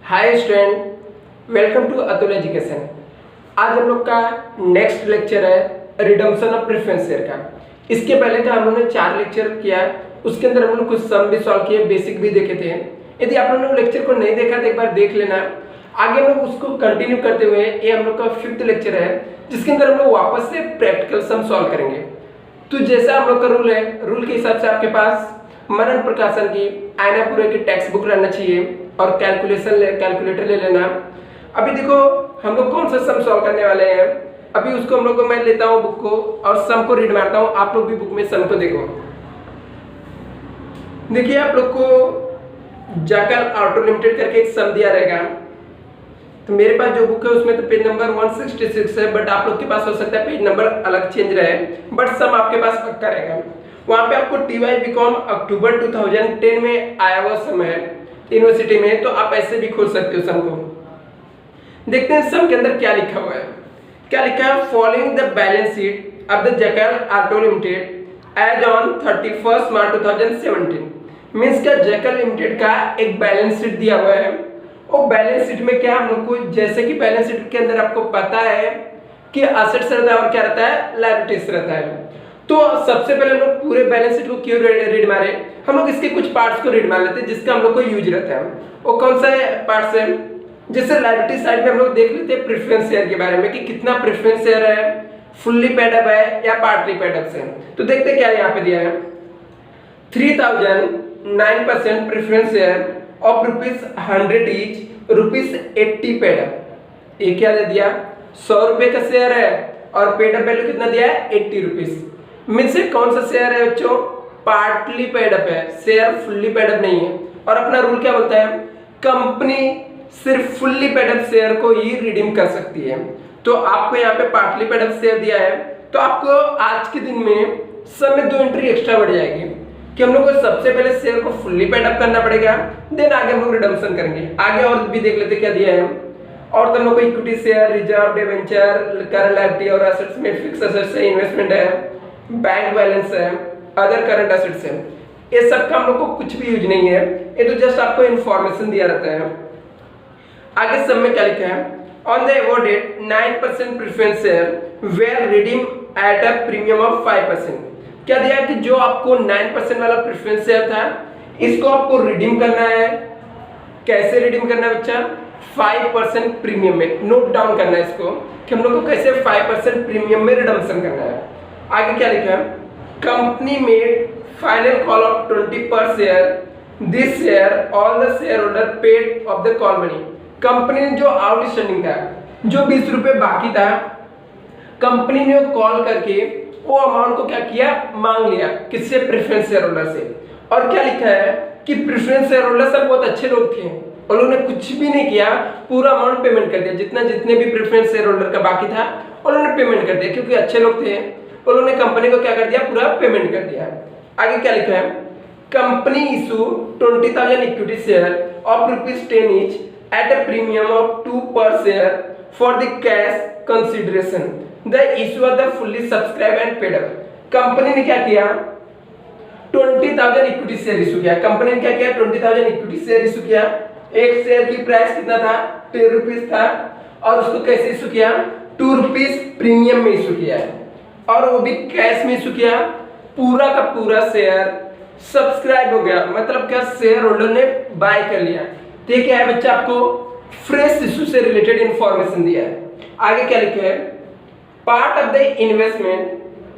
Hi student, welcome to Atul education. आज हम लोग का नेक्स्ट लेक्चर है रिडम्पशन ऑफ प्रेफरेंस शेयर का। इसके पहले का हम लोगों ने 4 लेक्चर किया, उसके अंदर हम लोग कुछ सम भी सॉल्व किए, बेसिक भी देखे थे। यदि आप लोगों ने लेक्चर को नहीं देखा तो एक बार देख लेना। आगे हम लोग उसको कंटिन्यू करते हुए ये हम लोग का 5th लेक्चर है, जिसके अंदर हम लोग वापस से प्रैक्टिकल सम सॉल्व करेंगे। तो जैसा हम लोग का रूल है, रूल के हिसाब से आपके पास मनन प्रकाशन की आयनापुरे की टेक्स्ट बुक रहना चाहिए और कैलकुलेटर ले लेना। अभी देखो हम लोग कौन सा सम सॉल्व करने वाले हैं। अभी उसको हम लोग को मैं लेता हूँ बुक को और सम को रीड मारता हूँ। आप लोग भी बुक में सम को देखो। देखिए आप लोग को जाकल ऑटो लिमिटेड करके एक सम दिया रहेगा। तो मेरे पास जो बुक है उसमें तो पेज नंबर 166 है, बट आप लोग के पास हो सकता है पेज नंबर अलग चेंज रहे, बट सम आपके पास पक्का रहेगा। वहां पे आपको TY BCom अक्टूबर 2010 में आया हुआ सम है यूनिवर्सिटी में, तो आप ऐसे भी खोल सकते हो सम को। देखते हैं सम के अंदर क्या लिखा हुआ है। क्या लिखा है? Following the balance sheet of the Jackal Auto Limited as on 31 March 2017। Means का जैकल लिमिटेड का एक बैलेंस शीट दिया हुआ है। वो बैलेंस शीट में क्या हम लोग को, जैसे कि बैलेंस शीट के अंदर आपको पता है कि असेट्स रहता है और क्या रहता है, लायबिलिटीज रहता है। तो सबसे पहले हम लोग पूरे बैलेंस शीट को क्यों रीड मारे, हम लोग इसके कुछ पार्ट्स को रीड मार लेते हैं जिसका हम लोग को यूज रहता है। वो कौन सा पार्ट्स है? जैसे लायबिलिटी साइड में हम लोग देख लेते हैं प्रेफरेंस शेयर के बारे में कि कितना प्रेफरेंस शेयर है, फुल्ली पेड अप है या पार्टली पेड अप है। तो देखते हैं क्या यहाँ पे दिया है। 3009% preference share of ₹100 each, ₹80 paid up. ये क्या दे दिया? 100 रुपए का शेयर है और पेड अप वैल्यू कितना दिया है? 80 रुपीज। मीन से कौन सा शेयर है बच्चों? पार्टली पेड अप है, शेयर फुल्ली पेड अप नहीं है। और अपना रूल क्या बोलता है? कंपनी सिर्फ फुल्ली पेड अप शेयर को ही रिडीम कर सकती है। तो आपको यहाँ पे पार्टली पेड अप शेयर दिया है, तो आपको आज के दिन में सब में 2 एंट्री एक्स्ट्रा बढ़ जाएगी कि हम लोग को सबसे पहले शेयर को फुल्ली पेड अप करना पड़ेगा, देन आगे हम लोग रिडम्पशन करेंगे। आगे और भी देख लेते क्या दिया है। और तो हम लोग को equity share, reserve, debenture, current liability और एसेट्स में फिक्स एसेट्स है, इन्वेस्टमेंट है, बैंक बैलेंस है, अदर करंट एसेट्स है। ये सब का हम लोग को कुछ भी यूज नहीं है, ये तो जस्ट आपको इन्फॉर्मेशन दिया रहता है। आगे सब में क्या लिखा है? On the above date 9% preference share were redeem at a premium of 5%। क्या दिया कि जो आपको 9% वाला प्रेफरेंस शेयर था, इसको आपको रिडीम करना है। कैसे रिडीम करना है बच्चा? 5% प्रीमियम में। नोट डाउन करना है इसको कि हम लोग को कैसे 5% प्रीमियम में रिडम्पशन करना है। आगे क्या लिखा है? Company made final call of 20 पर share. This share all the share holder paid of the call money. Company ने जो आउटस्टैंडिंग था, जो 20 रुपए बाकी था, कंपनी ने कॉल करके वो अमाउंट को क्या किया? मांग लिया। किससे? प्रेफरेंस शेयर होल्डर से। और क्या लिखा है कि प्रेफरेंस शेयर होल्डर सब बहुत अच्छे लोग थे, उन्होंने कुछ भी नहीं किया, पूरा अमाउंट पेमेंट कर दिया। जितने भी प्रेफरेंस शेयर होल्डर का बाकी था उन्होंने पेमेंट कर दिया, क्योंकि अच्छे लोग थे, उन्होंने कंपनी को क्या कर दिया? पूरा पेमेंट कर दिया। आगे क्या लिखा है? Company issue 20,000 equity share of ₹10 each eight a premium of 2 पर share for the cash consideration. The issue of the fully subscribe and paid up. Company ने क्या किया? 20,000 इक्विटी शेयर इशू किया। कंपनी ने क्या किया? 20,000 इक्विटी शेयर इशू किया। एक शेयर की प्राइस कितना था? 10 रुपीज था। और उसको कैसे इशू किया? 2 रुपीज प्रीमियम में इशू किया है, और वो भी कैश में इशू किया। पूरा का पूरा शेयर सब्सक्राइब हो गया, मतलब क्या? शेयर होल्डर ने बाय कर लिया। तो ये क्या है बच्चा? आपको फ्रेश इशू से रिलेटेड इंफॉर्मेशन दिया है। आगे क्या लिखा है? Part of the investment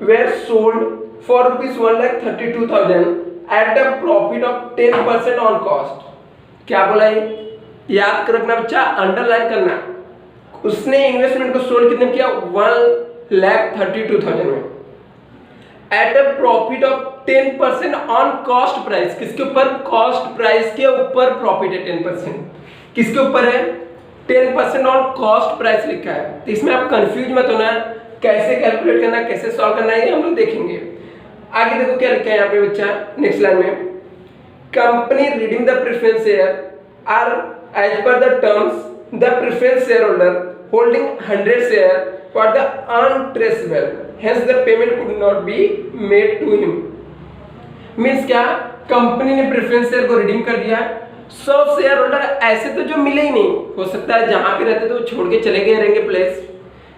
were sold for ₹1,32,000 at a profit of 10% on cost. क्या बोला है? याद कर रखना बच्चा, अंडरलाइन करना। उसने इन्वेस्टमेंट को सोल्ड कितने किया? 1,32,000 में eight a profit of 10% on cost price. किसके ऊपर? कॉस्ट प्राइस के ऊपर प्रॉफिट है 10%। किसके ऊपर है? 10% ऑन कॉस्ट प्राइस लिखा है। तो इसमें आप कंफ्यूज मत होना, कैसे कैलकुलेट करना, कैसे सॉल्व करना है, ये हम लोग देखेंगे। आगे देखो क्या लिखा है यहाँ पे बच्चा, नेक्स्ट लाइन में। Company redeem the preference share are as per the terms the preference share holder holding 100 share for the untraceable, hence the payment could not be made to him। Means क्या? Company ने preference share को redeem कर दिया 100 share holder ऐसे तो जो मिले ही नहीं, हो सकता है जहां पे रहते तो छोड़ के चले गए रहेंगे प्लेस,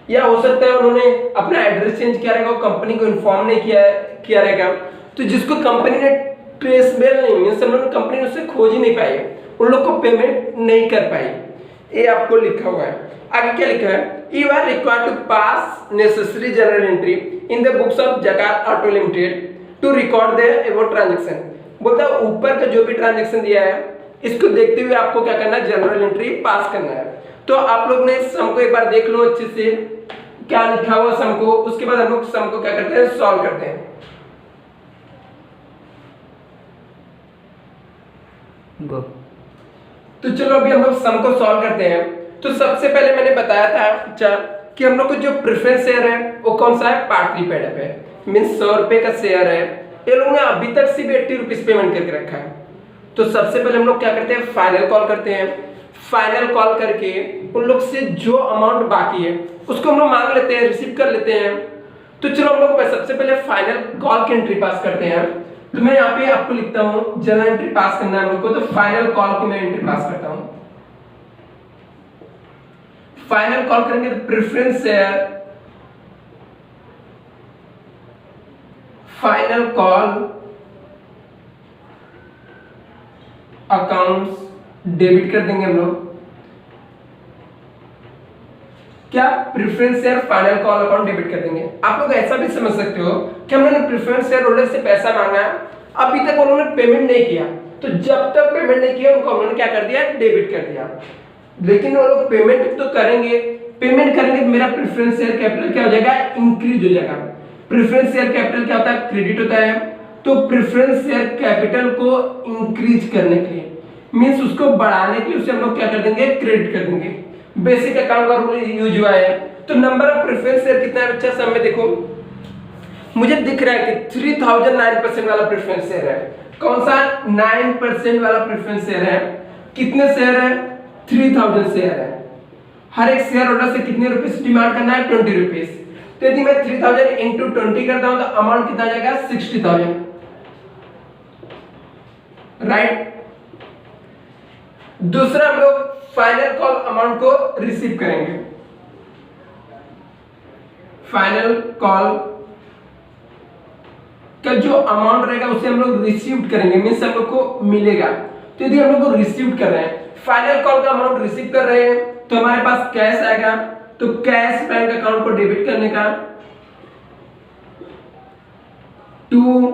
या हो सकता है उन्होंने अपना एड्रेस चेंज किया रहेगा, कंपनी को इन्फॉर्म नहीं किया रहेगा। तो जिसको कंपनी ने ट्रेसबल नहीं, मींस कंपनी ने उससे खोज ही नहीं पाई, उन लोग को पेमेंट नहीं कर पाई। ये आपको लिखा हुआ है। आगे क्या लिखा है, you are required to pass necessary general entry in the books of Zakat auto limited to record the above transaction. बोलता है ऊपर का जो भी ट्रांजैक्शन दिया है इसको देखते हुए आपको क्या करना है, जनरल एंट्री पास करना है। तो आप लोग ने सम को एक बार देख लो अच्छे से क्या लिखा हुआ सम को, उसके बाद हम लोग सम को क्या करते हैं, सॉल्व करते हैं। गो। तो चलो अभी हम लोग सम को सॉल्व करते हैं। तो सबसे पहले मैंने बताया था कि हम लोग को जो प्रेफरेंस शेयर है वो कौन सा है, पार्टली पेड अप है, मींस 100 रुपए का शेयर है। ये लोगों ने अभी तक सिर्फ 80 रुपीज पेमेंट करके रखा है। तो सबसे पहले हम लोग क्या करते हैं, फाइनल कॉल करते हैं। फाइनल कॉल करके उन लोग से जो अमाउंट बाकी है उसको हम लोग मांग लेते हैं, रिसीव कर लेते हैं। तो चलो हम लोग सबसे पहले फाइनल कॉल की एंट्री पास करते हैं। तो मैं यहाँ पे आपको लिखता हूँ जनरल एंट्री पास करना है हम लोग को, तो फाइनल कॉल की मैं एंट्री पास करता हूँ। फाइनल कॉल करेंगे तो preference share, final call accounts debit कर देंगे हम लोग। क्या, preference share final call account debit कर देंगे। आप लोग ऐसा भी समझ सकते हो कि हमने प्रेफरेंस शेयर होल्डर से पैसा मांगा, अभी तक उन्होंने पेमेंट नहीं किया, तो जब तक पेमेंट नहीं किया उनको उन्होंने क्या कर दिया, डेबिट कर दिया। लेकिन वो लोग पेमेंट तो करेंगे, पेमेंट करेंगे तो मेरा प्रेफरेंस शेयर कैपिटल क्या हो जाएगा, इंक्रीज हो जाएगा। प्रेफरेंस शेयर कैपिटल क्या होता है, क्रेडिट होता है। तो प्रेफरेंस शेयर कैपिटल को इंक्रीज करने के लिए, मींस उसको बढ़ाने के लिए उसे हम लोग क्या कर देंगे, क्रेडिट कर देंगे। बेसिक अकाउंट का रूल यूज हुआ है। तो नंबर ऑफ प्रेफरेंस शेयर कितना है बच्चा, सब में देखो मुझे दिख रहा है कि 3009% वाला प्रेफरेंस शेयर है। कौन सा, 9% वाला प्रेफरेंस शेयर है। कितने शेयर है, 3000 शेयर है। हर एक शेयर होल्डर से कितने रुपीस डिमांड करना है, 20 रुपीस। तो यदि मैं 3000 इंटू 20 करता हूं तो अमाउंट कितना आ जाएगा, 60,000, राइट। दूसरा हम लोग फाइनल कॉल अमाउंट को रिसीव करेंगे। फाइनल कॉल का जो अमाउंट रहेगा उसे हम लोग रिसीव करेंगे, मींस हम लोग को मिलेगा। तो यदि हम लोग को रिसीव कर रहे हैं, फाइनल कॉल का अमाउंट रिसीव कर रहे हैं, तो हमारे पास कैश आएगा। तो कैश बैंक अकाउंट को डेबिट करने का, to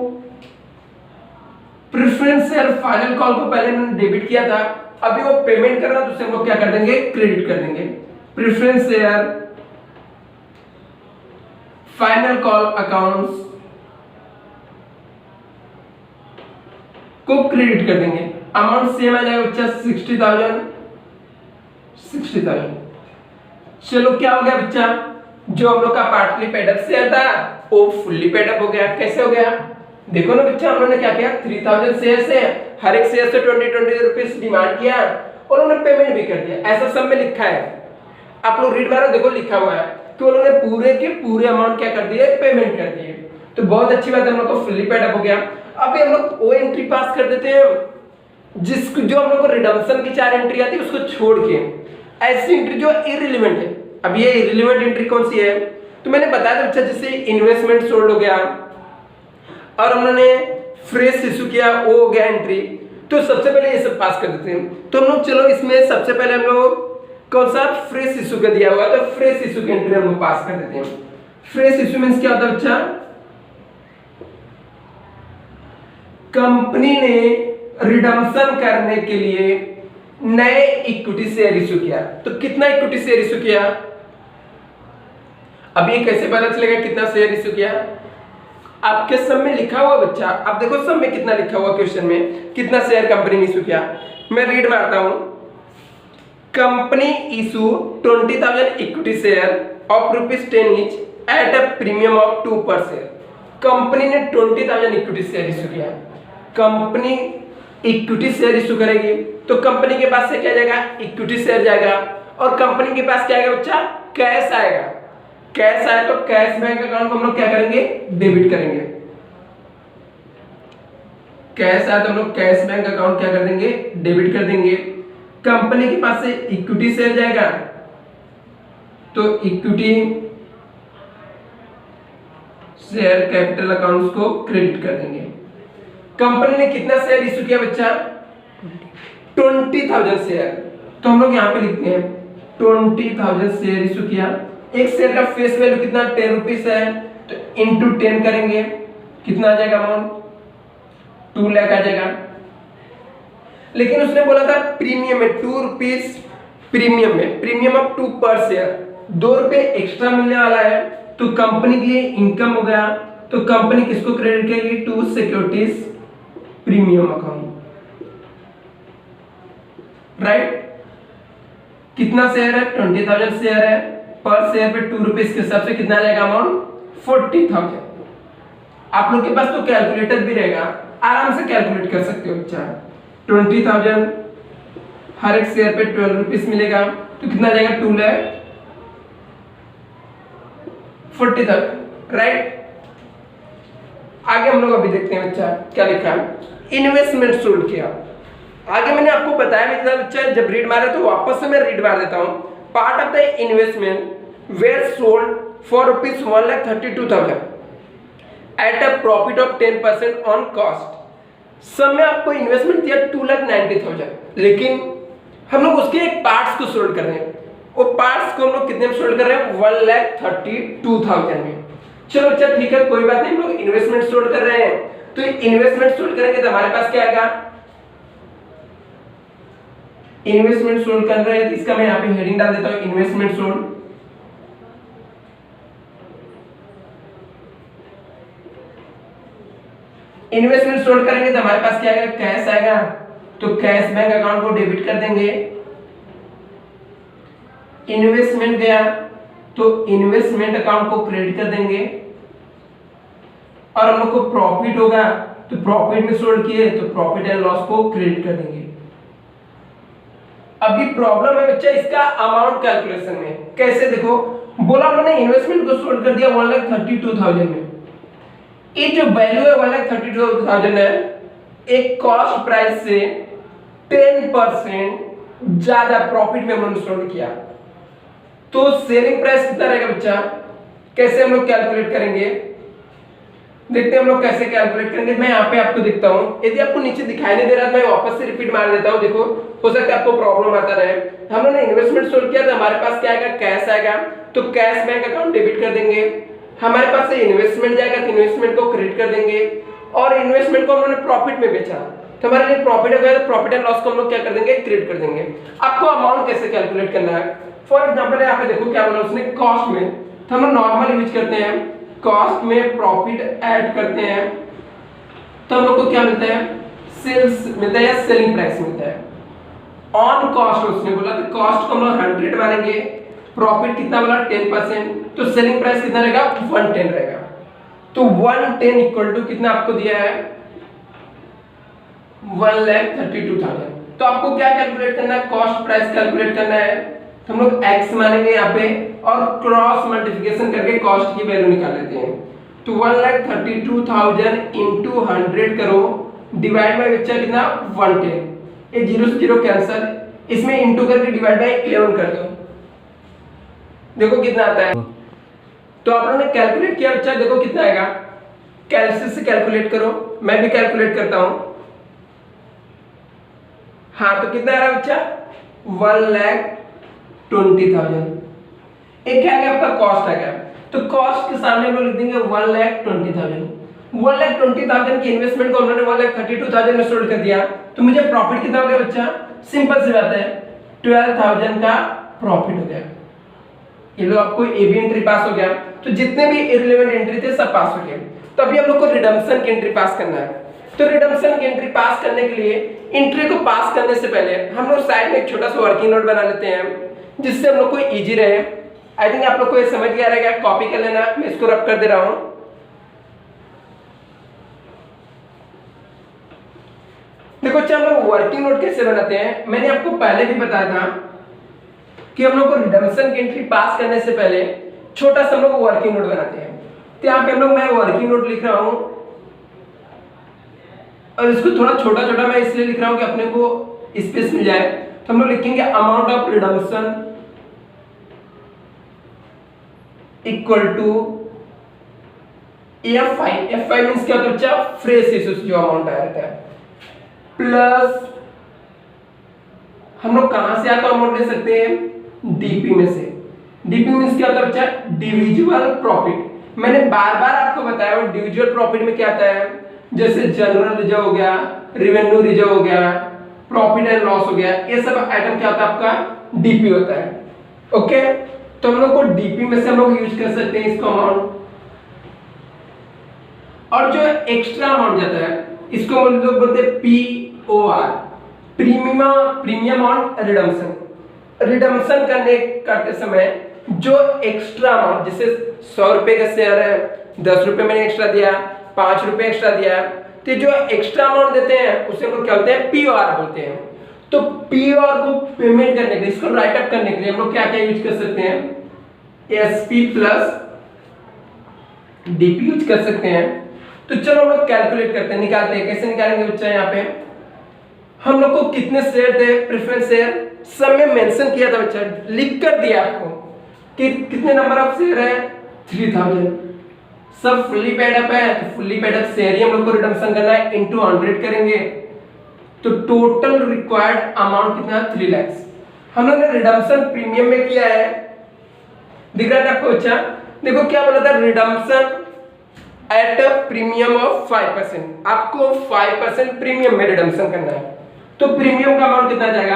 preference share final call को पहले मैंने डेबिट किया था, अभी वो पेमेंट कर रहा है तो उसे हम लोग क्या कर देंगे, क्रेडिट कर देंगे। Preference share final call accounts को क्रेडिट कर देंगे। अमाउंट सेम आ जाएगा बच्चा, 60,000। चलो क्या हो गया बच्चा, जो हम लोग का पार्टली पेड अप शेयर था वो फुल्ली पेड अप हो गया। कैसे हो गया, देखो ना बच्चा, हम लोगों ने क्या किया, 3000 शेयर से हर एक शेयर से 20 रुपीस डिमांड किया और उन्होंने पेमेंट भी कर दिया। ऐसा सब में लिखा है, आप लोग रीड मारो, देखो लिखा हुआ है कि उन्होंने पूरे के पूरे अमाउंट क्या कर दिए, पेमेंट कर दिए। तो बहुत अच्छी बात है, हम लोग को फुल्ली पेड अप हो गया। अब हम लोग वो एंट्री पास कर देते हैं जिसको, जो हम लोग को रिडम्पशन की 4 एंट्री आती है उसको छोड़ के ऐसी एंट्री जो इररिलेवेंट है। अब ये इररिलेवेंट एंट्री कौन सी है, तो मैंने बताया था बच्चा, जैसे इन्वेस्टमेंट सोल्ड हो गया और उन्होंने फ्रेश इशू किया, वो हो गया एंट्री। तो सबसे पहले ये सब पास कर देते हैं। तो हम लोग चलो इसमें सबसे पहले हम लोग कौन सा, फ्रेश इशू का दिया हुआ है, तो फ्रेश इशू की एंट्री हम लोग पास कर देते हैं। फ्रेश इशू मींस क्या होता है बच्चा, कंपनी ने रिडम्पशन करने के लिए नए इक्विटी शेयर इशू किया। तो कितना इक्विटी शेयर इशू किया, अब ये कैसे पता चलेगा कितना शेयर इशू किया, आपके सब में लिखा हुआ बच्चा। अब देखो सब में कितना लिखा हुआ, क्वेश्चन में कितना शेयर कंपनी ने इशू किया। मैं रीड मारता हूं, company issue 20,000 equity share of ₹10 each eight a premium of 2 पर शेयर। कंपनी ने 20,000 इक्विटी शेयर इशू किया। कंपनी इक्विटी शेयर इशू करेगी तो कंपनी के पास से क्या जाएगा, इक्विटी शेयर जाएगा, और कंपनी के पास क्या आएगा बच्चा, कैश आएगा। कैश आए तो कैश बैंक अकाउंट को हम लोग क्या करेंगे, डेबिट करेंगे। कैश आया तो हम लोग कैश बैंक अकाउंट क्या कर देंगे, डेबिट कर देंगे। कंपनी के पास से इक्विटी शेयर जाएगा तो इक्विटी शेयर कैपिटल अकाउंट्स को क्रेडिट कर देंगे। कंपनी ने कितना शेयर इशू किया बच्चा, 20,000 शेयर, तो हम लोग यहाँ पे लिखते हैं 20,000 शेयर इशू किया। एक शेयर का फेस वैल्यू कितना, 10 रुपीज है, तो इंटू 10 करेंगे, कितना आ जाएगा अमाउंट, 2 लाख आ जाएगा। लेकिन उसने बोला था प्रीमियम में 2 रुपीज, प्रीमियम में, प्रीमियम ऑफ 2 पर शेयर, 2 रुपए एक्स्ट्रा मिलने वाला है, तो कंपनी के लिए इनकम हो गया। तो कंपनी किसको क्रेडिट करेगी, to securities premium account, right. कितना शेयर है, 20,000 शेयर है, पर शेयर पे 2 रुपीज के हिसाब से कितना आ जाएगा अमाउंट, 40,000। आप लोग के पास तो कैलकुलेटर भी रहेगा, आराम से कैलकुलेट कर सकते हो बच्चा। 20,000 हर एक शेयर पे 12 रुपीज मिलेगा, तो कितना आ जाएगा, 2,40,000, राइट। आगे हम लोग अभी देखते हैं बच्चा क्या लिखा है, इन्वेस्टमेंट सोल्ड किया। आगे मैंने आपको बताया भी था बच्चा, जब रीड मारे तो वापस से मैं रीड मार देता हूं। Part of the investment were sold for rupees 1,32,000 at a profit of 10% on cost. सब में आपको इन्वेस्टमेंट दिया 2,90,000, लेकिन हम लोग उसके एक पार्ट्स को सोल्ड कर रहे हैं। वो पार्ट्स को हम लोग कितने में सोल्ड कर रहे हैं, 1,32,000 में। चलो अच्छा ठीक है, कोई बात नहीं, हम लोग इन्वेस्टमेंट सोल्ड कर रहे हैं, तो इन्वेस्टमेंट सोल्ड करेंगे तो हमारे पास क्या आएगा, इन्वेस्टमेंट सोल्ड कर रहे हैं, तो इसका मैं यहाँ पे हेडिंग डाल देता हूँ, इन्वेस्टमेंट सोल्ड। इन्वेस्टमेंट सोल्ड करेंगे तो हमारे पास क्या आएगा, कैश आएगा, तो कैश बैंक अकाउंट को डेबिट कर देंगे। इन्वेस्टमेंट गया तो इन्वेस्टमेंट अकाउंट को क्रेडिट कर देंगे, और हम लोग को प्रॉफिट होगा तो प्रॉफिट में सोल्ड किए तो प्रॉफिट एंड लॉस को क्रेडिट कर देंगे। अभी प्रॉब्लम है बच्चा इसका अमाउंट कैलकुलेशन में, कैसे देखो, बोला उन्होंने इन्वेस्टमेंट को सोल्ड कर दिया 1,32,000 में। ये जो वैल्यू है 1,32,000 है, एक कॉस्ट प्राइस से 10% ज्यादा प्रॉफिट में हमने सोल्ड किया, तो सेलिंग प्राइस कितना रहेगा बच्चा, कैसे हम लोग कैलकुलेट करेंगे, देखते हैं हम लोग कैसे कैलकुलेट करेंगे। मैं यहाँ पे आपको दिखता हूँ, यदि आपको नीचे दिखाई नहीं दे रहा है मैं वापस से रिपीट मार देता हूँ, देखो हो सकता है आपको प्रॉब्लम आता रहे। हम लोगों ने इन्वेस्टमेंट सोल्व किया तो हमारे पास क्या आएगा, कैश आएगा, तो कैश बैंक अकाउंट डेबिट कर देंगे। हमारे पास से इन्वेस्टमेंट जाएगा तो इन्वेस्टमेंट को क्रेडिट कर देंगे, और इन्वेस्टमेंट को हम लोगों ने प्रॉफिट में बेचा तो हमारे लिए प्रॉफिट हो गया, तो प्रॉफिट एंड लॉस को हम लोग क्या कर देंगे, क्रेडिट कर देंगे। आपको अमाउंट कैसे कैलकुलेट करना है, फॉर एग्जांपल यहाँ पे देखो क्या बोला उसने, कॉस्ट में, तो हम लोग नॉर्मल यूज करते हैं, कॉस्ट में प्रॉफिट ऐड करते हैं तो हम लोग को क्या मिलता है, सेल्स मिलता है या सेलिंग प्राइस मिलता है। ऑन कॉस्ट उसने बोला, तो कॉस्ट को हम लोग 100 मानेंगे, प्रॉफिट कितना बोला 10%, तो सेलिंग प्राइस कितना रहेगा 110 रहेगा, तो 110 इक्वल टू कितना आपको दिया है 1,32,000। तो आपको क्या कैलकुलेट करना है, कॉस्ट प्राइस कैलकुलेट करना है, तो हम लोग x मानेंगे यहाँ पे और क्रॉस मल्टीप्लिकेशन करके कॉस्ट की वैल्यू निकाल लेते हैं। तो 1,32,000 इंटू 100 करो, डिवाइड बाय बच्चा कितना 110, ये 0 से 0 कैंसिल, इसमें इंटू करके डिवाइड बाय 11 कर दो, देखो कितना आता है। तो आप लोगों ने कैलकुलेट किया बच्चा, देखो कितना आएगा, कैलकुलेटर से कैलकुलेट करो, मैं भी कैलकुलेट करता हूं। हाँ तो कितना आ रहा है बच्चा 1,20,000। एक क्या है आपका कॉस्ट आ गया, तो कॉस्ट के सामने हम लोग लिख देंगे 1,20,000। 1,20,000 की इन्वेस्टमेंट को उन्होंने 1,32,000 में सोल्ड कर दिया, तो मुझे प्रॉफिट कितना हो गया बच्चा, सिंपल सी बात है 12,000 का प्रॉफिट हो गया। ये लो आपको ए बी एंट्री पास हो गया, तो जितने भी इररिलेवेंट एंट्री थे सब पास हो गए। तो अभी हम लोग को रिडम्पशन की एंट्री पास करना है। तो रिडम्पशन की एंट्री पास करने के लिए एंट्री को पास करने से पहले हम लोग साइड में एक छोटा सा वर्किंग नोट बना लेते हैं, जिससे हम लोग को इजी रहे। आई थिंक आप लोग को ये समझ गया रहेगा, कॉपी कर लेना, मैं इसको रब कर दे रहा हूं। देखो अच्छा हम लोग वर्किंग नोट कैसे बनाते हैं, मैंने आपको पहले भी बताया था कि हम लोग को रिडम्पशन की एंट्री पास करने से पहले छोटा सा हम लोग वर्किंग नोट बनाते हैं। तो यहाँ पे हम लोग मैं वर्किंग नोट लिख रहा हूं, और इसको थोड़ा छोटा छोटा मैं इसलिए लिख रहा हूं कि अपने को स्पेस मिल जाए। तो हम लोग लिखेंगे amount of redemption equal to F5 means क्या होता है बच्चा, फ्रेश इश्यूज जो अमाउंट आया रहता है, प्लस हम लोग कहां से आता अमाउंट ले सकते हैं, डीपी में से। डीपी मींस क्या होता है बच्चा, डिविजिबल प्रॉफिट। मैंने बार बार आपको बताया वो डिविजिबल प्रॉफिट में क्या आता है, जैसे जनरल रिजर्व हो गया, रेवेन्यू रिजर्व हो गया, प्रॉफिट एंड लॉस हो गया, ये सब आइटम क्या होता है आपका डीपी होता है। ओके, तो हम लोग को डीपी में से हम लोग यूज कर सकते हैं इसको अमाउंट। और जो एक्स्ट्रा अमाउंट जाता है इसको हम लोग बोलते हैं POR, premium on redemption. Redemption करते समय जो एक्स्ट्रा अमाउंट, जैसे 100 रुपए का शेयर है, 10 रुपए मैंने एक्स्ट्रा दिया, 5 रुपए एक्स्ट्रा दिया, तो जो एक्स्ट्रा अमाउंट देते हैं उसे हम लोग क्या बोलते हैं, POR बोलते हैं। तो POR को पेमेंट करने के लिए, इसको राइट अप करने के लिए हम लोग क्या क्या यूज कर सकते हैं, SP प्लस DP यूज कर सकते हैं। तो चलो हम लोग कैलकुलेट करते हैं, निकालते हैं। कैसे निकालेंगे बच्चा, यहाँ पे हम लोग को कितने शेयर थे, प्रेफरेंस शेयर सब में मेंशन किया था बच्चा, लिख कर दिया आपको कि कितने नंबर ऑफ शेयर है, 3000। सब फुल्ली पेड अप है, तो फुल्ली पेड अप शेयर ही हम लोग को रिडम्पशन करना है, इनटू 100 करेंगे तो टोटल रिक्वायर्ड अमाउंट कितना, 3 लाख। हम लोग ने रिडम्पशन प्रीमियम में किया है, दिख रहा है आपको बच्चा, देखो क्या बोला था, redemption eight a premium of 5%। आपको 5% प्रीमियम में रिडम्पशन करना है। तो प्रीमियम का अमाउंट कितना जाएगा,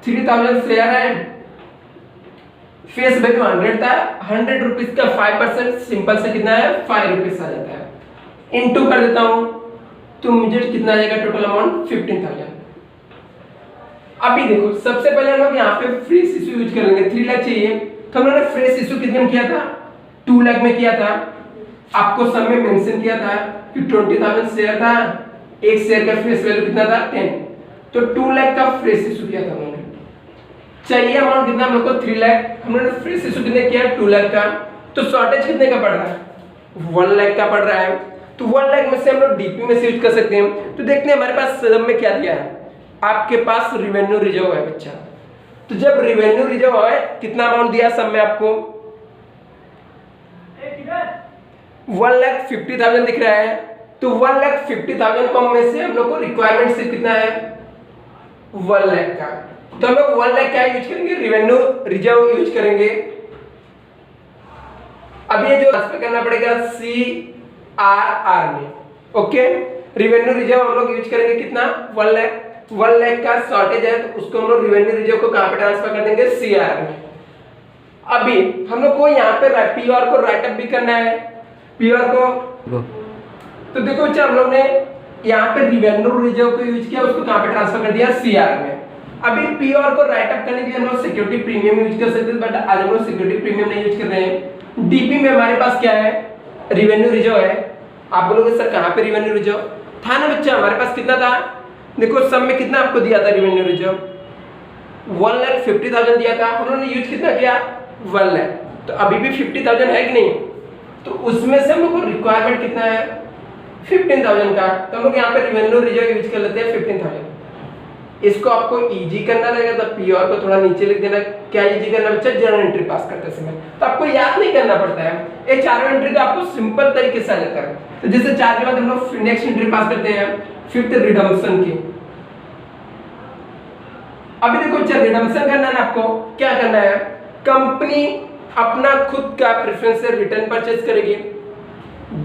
3000 शेयर है, फेस वैल्यू 100 था, 100 रुपीज का 5% सिंपल से कितना है, 5 रुपीज आ जाता है। इनटू कर देता हूं तो मुझे कितना आ जाएगा, टोटल अमाउंट 15000। अभी देखो सबसे पहले हम लोग यहाँ पे फ्रेश इशू यूज कर लेंगे, 3 लाख चाहिए, तो हम लोगों ने फ्रेश इशू कितने में किया था, 2 लाख में किया था। आपको सब में मेंशन किया था कि 20000 शेयर था, एक शेयर का फेस वैल्यू कितना था, 10, तो 2 लाख का फ्रेश इशू किया था हमने। चाहिए अमाउंट कितना हम लोग को, 3 लाख, हमने फ्रेश इशू कितने किया, 2 लाख का। तो शॉर्टेज कितने का पड़ रहा है, 1 लाख का पड़ रहा है। तो 1 लाख में से हम लोग डीपी में से यूज कर सकते हैं। तो देखते हैं हमारे पास सब में क्या दिया है, आपके पास रिवेन्यू रिजर्व है बच्चा। तो जब रिवेन्यू रिजर्व है, कितना अमाउंट दिया सब में आपको, 1,50,000 दिख रहा है। तो 1,50,000 को में से हम लोग को रिक्वायरमेंट से कितना है, 1 लाख का। तो हम लोग 1 लाख क्या यूज करेंगे, रिवेन्यू रिजर्व यूज करेंगे। अब ये जो ट्रांसफर करना पड़ेगा CRR में। ओके, रिवेन्यू रिजर्व हम लोग यूज करेंगे कितना, 1 लाख। 1 लाख का शॉर्टेज है तो उसको हम लोग रिवेन्यू रिजर्व को कहां पे ट्रांसफर कर देंगे, CRR में। अभी हम लोग को यहाँ पे POR को राइट अप भी करना है, POR को। तो देखो बच्चा हम लोग ने यहाँ पे रिवेन्यू रिजर्व को यूज किया, उसको कहां पे ट्रांसफर कर दिया, CRR में। अभी POR को राइट अप करने के लिए हम लोग सिक्योरिटी प्रीमियम यूज कर सकते हैं, बट आज हम लोग सिक्योरिटी प्रीमियम नहीं यूज कर रहे हैं। डीपी में हमारे पास क्या है, रिवेन्यू रिजर्व है। आप बोलोगे सर कहां पे रिवेन्यू रिजर्व था ना बच्चा, हमारे पास कितना था, देखो सब में कितना आपको दिया था रिवेन्यू रिजर्व, 1,50,000 दिया था, हम लोगों ने यूज कितना किया, 1 लाख। तो अभी भी 50,000 है कि नहीं, तो उसमें से हम लोग को रिक्वायरमेंट कितना है, 15,000 का। तो हम लोग यहाँ पे रिवेन्यू रिजर्व यूज कर लेते हैं 15,000। इसको आपको इजी करना रहेगा, तो POR को थोड़ा नीचे लिख देना। क्या इजी करना बच्चा, जर्नल एंट्री पास करते समय, तो आपको याद नहीं करना पड़ता है, ये चारों एंट्री तो आपको सिंपल तरीके से आ जाता है। तो जैसे 4 के बाद हम लोग नेक्स्ट एंट्री पास करते हैं, 5th रिडम्पशन की। अभी देखो बच्चा रिडम्पशन करना है आपको, क्या करना है, कंपनी अपना खुद का प्रेफरेंस शेयर रिटर्न परचेज करेगी।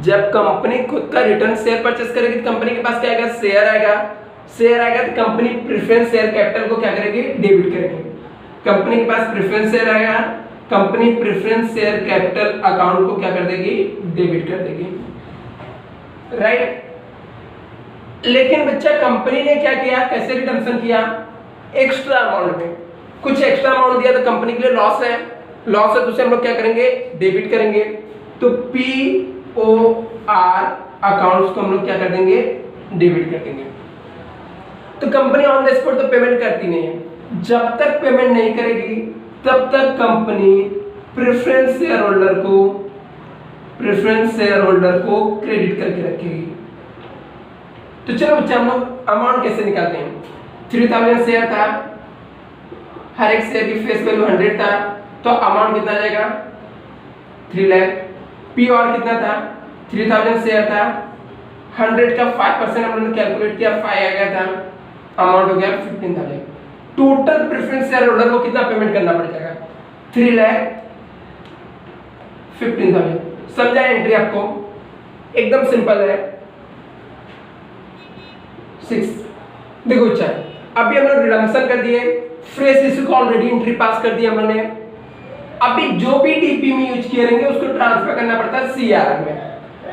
जब कंपनी खुद का रिटर्न शेयर परचेज करेगी तो कंपनी के पास क्या आएगा, शेयर आएगा। शेयर आएगा तो कंपनी प्रेफरेंस शेयर कैपिटल को क्या करेगी, डेबिट करेगी। कंपनी के पास प्रेफरेंस शेयर आएगा, company preference share capital account को क्या कर देगी, डेबिट कर देगी, राइट। लेकिन बच्चा कंपनी ने क्या किया, कैसे रिडम्पशन किया, एक्स्ट्रा अमाउंट में। कुछ एक्स्ट्रा अमाउंट दिया तो कंपनी के लिए लॉस है, लॉस है तो उसे हम लोग क्या करेंगे, डेबिट करेंगे। तो POR अकाउंट्स को हम लोग क्या कर देंगे, डेबिट कर देंगे। तो कंपनी ऑन द स्पॉट तो पेमेंट करती नहीं है, जब तक पेमेंट नहीं करेगी तब तक कंपनी प्रेफरेंस शेयर होल्डर को क्रेडिट करके रखेगी। तो चलो बच्चे हम लोग अमाउंट कैसे निकालते हैं। 3000 शेयर था, हर एक शेयर की फेस वैल्यू 100 था, तो अमाउंट कितना आ जाएगा 3 लाख। पी और कितना था 3000 शेयर था, 100 का 5% हम लोगों ने कैलकुलेट किया, 5 आ गया था, अमाउंट हो गया 15,000। टोटल प्रेफरेंस शेयर होल्डर को कितना पेमेंट करना पड़ जाएगा 3 लाख 15,000। समझा एंट्री आपको, एकदम सिंपल है। 6 देखो अच्छा, अभी हम लोग रिडम्पशन कर दिए, फ्रेश इश्यू को ऑलरेडी एंट्री पास कर दिया हमने। अभी जो भी डीपी में यूज किए रहेंगे उसको ट्रांसफर करना पड़ता है सीआरआर में।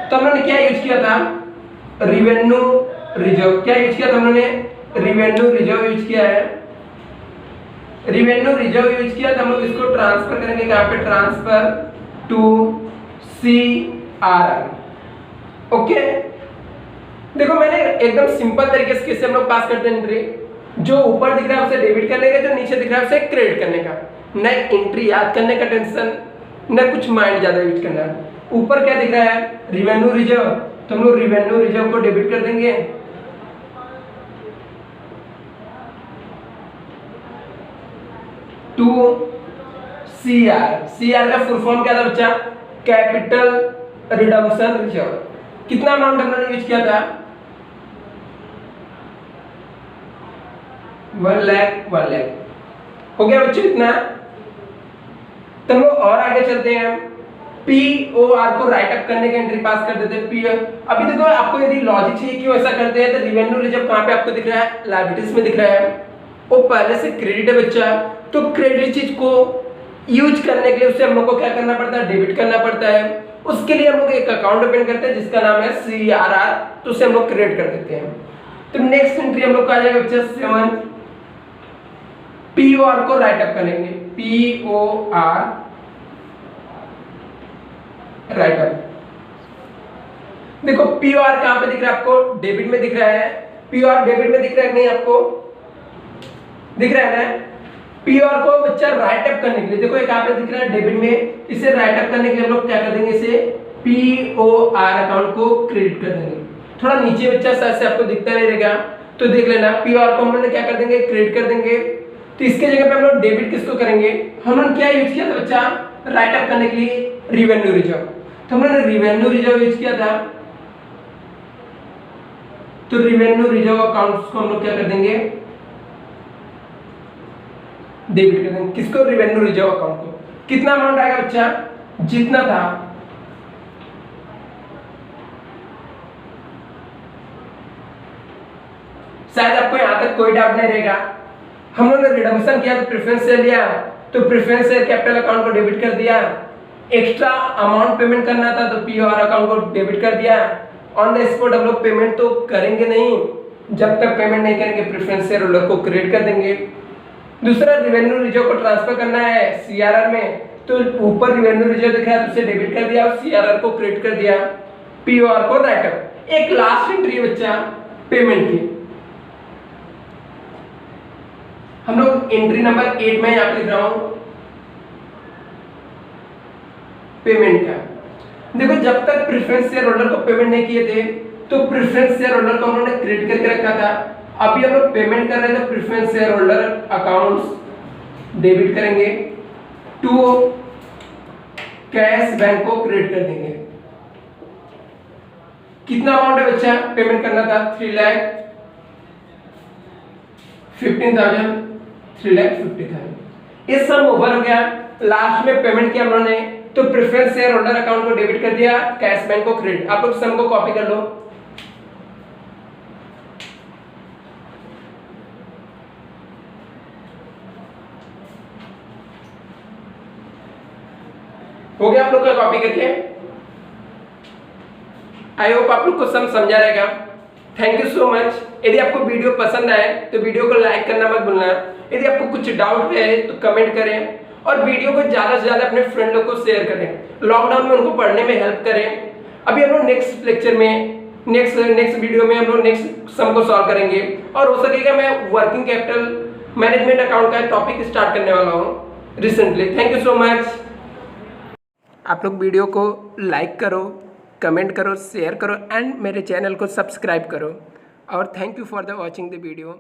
तो हमने क्या यूज किया था रिवेन्यू रिजर्व, क्या यूज किया था हमने रिवेन्यू रिजर्व यूज किया है। रिवेन्यू रिजर्व यूज किया तो हम लोग इसको ट्रांसफर करेंगे कहां पे, ट्रांसफर टू सीआरआर। ओके देखो मैंने एकदम सिंपल तरीके से कैसे हम लोग पास करते हैं एंट्री, जो ऊपर दिख रहा है उसे डेबिट करने का, जो नीचे दिख रहा है उसे क्रेडिट करने का। न एंट्री याद करने का टेंशन, न कुछ माइंड ज्यादा यूज करना है। ऊपर क्या दिख रहा है रिवेन्यू रिजर्व, तो हम लोग रिवेन्यू रिजर्व को डेबिट कर देंगे, टू सीआर। सीआर का फुल फॉर्म क्या था बच्चा, कैपिटल रिडम्पशन रिजर्व। कितना अमाउंट हमने यूज किया था 1 लाख हो गया बच्चों इतना। तो हम लोग और आगे चलते हैं, पीओआर को राइट अप करने के एंट्री पास कर देते हैं। पी अभी देखो आपको यदि लॉजिक चाहिए क्यों ऐसा करते हैं, तो रिवेन्यू रिजर्व कहां पे आपको दिख रहा है, लायबिलिटीज में दिख रहा है, वो पहले से क्रेडिट है बच्चा। तो क्रेडिट चीज को यूज करने के लिए उसे हम लोग को क्या करना पड़ता है, डेबिट करना पड़ता है। उसके लिए हम लोग एक अकाउंट ओपन करते हैं जिसका नाम है सीआरआर, तो उसे हम लोग क्रिएट कर देते हैं। तो नेक्स्ट एंट्री हम लोग का आ जाएगा बच्चा 7, पीओआर को राइट अप करेंगे, पीओआर राइट अप। देखो पीओआर कहां पे दिख रहा है आपको, डेबिट में दिख रहा है। पीओआर डेबिट में दिख रहा है नहीं आपको, दिख रहा है ना। पीओआर को बच्चा राइट अप करने के लिए देखो ये कहां पे दिख रहा है, डेबिट में, इसे राइट अप करने के लिए हम लोग क्या कर देंगे, इसे पीओआर अकाउंट को क्रेडिट कर देंगे। थोड़ा नीचे बच्चा शायद से आपको दिखता नहीं रहेगा, तो देख लेना। पीओआर को हम लोग क्या कर देंगे, क्रेडिट कर देंगे। तो इसके जगह पे हम लोग डेबिट किसको करेंगे, हम लोग क्या यूज किया था बच्चा राइट अप करने के लिए, रिवेन्यू रिजर्व। तो हमने रिवेन्यू रिजर्व यूज किया था, तो रिवेन्यू रिजर्व अकाउंट्स को हम लोग क्या कर देंगे, डेबिट कर देंगे। किसको, रिवेन्यू रिजर्व अकाउंट को। कितना अमाउंट आएगा बच्चा, जितना था शायद आपको यहां तक कोई डाउट नहीं रहेगा। हम लोगों ने रिडम्पशन किया तो प्रेफरेंस शेयर लिया, तो प्रेफरेंस शेयर कैपिटल अकाउंट को डेबिट कर दिया। एक्स्ट्रा अमाउंट पेमेंट करना था तो पीओआर अकाउंट को डेबिट कर दिया। ऑन द स्पॉट हम लोग पेमेंट तो करेंगे नहीं, जब तक पेमेंट नहीं करेंगे प्रेफरेंस शेयर होल्डर को क्रेडिट कर देंगे। दूसरा रिवेन्यू रिजर्व को ट्रांसफर करना है सीआरआर में, तो ऊपर रिवेन्यू रिजर्व दिख रहा है तो उसे डेबिट कर दिया और सीआरआर को क्रेडिट कर दिया, पीओआर को राइट अप। एक लास्ट एंट्री बच्चा पेमेंट की, हम लोग एंट्री नंबर 8 में यहां पे लिख रहा हूं पेमेंट का। देखो जब तक प्रेफरेंस शेयर होल्डर को पेमेंट नहीं किए थे तो प्रेफरेंस शेयर होल्डर को हम लोगों ने क्रेडिट करके रखा था। अभी हम लोग पेमेंट कर रहे हैं तो preference share holder accounts debit करेंगे, टू कैश बैंक को क्रेडिट कर देंगे। कितना अमाउंट है बच्चा पेमेंट करना था, 3,15,000, 3,50,000। ये सब ओवर हो गया। लास्ट में पेमेंट किया हम लोगों ने, तो प्रेफरेंस शेयर होल्डर अकाउंट को डेबिट कर दिया, कैश बैंक को क्रेडिट। आप लोग सम को कॉपी कर लो। हो गया आप लोग का कॉपी करके, आई होप आप लोग को सम समझा रहेगा। Thank you so much. यदि आपको वीडियो पसंद आए तो वीडियो को लाइक करना मत भूलना। यदि आपको कुछ डाउट है तो कमेंट करें और वीडियो को ज्यादा से ज्यादा अपने फ्रेंड लोग को शेयर करें, लॉकडाउन में उनको पढ़ने में हेल्प करें। अभी हम लोग नेक्स्ट लेक्चर में नेक्स्ट वीडियो में हम लोग नेक्स्ट सम को सॉल्व करेंगे, और हो सकेगा मैं वर्किंग कैपिटल मैनेजमेंट अकाउंट का टॉपिक स्टार्ट करने वाला हूँ recently. Thank you so much. आप लोग वीडियो को लाइक करो, कमेंट करो, शेयर करो एंड मेरे चैनल को सब्सक्राइब करो। और thank you for the watching the video.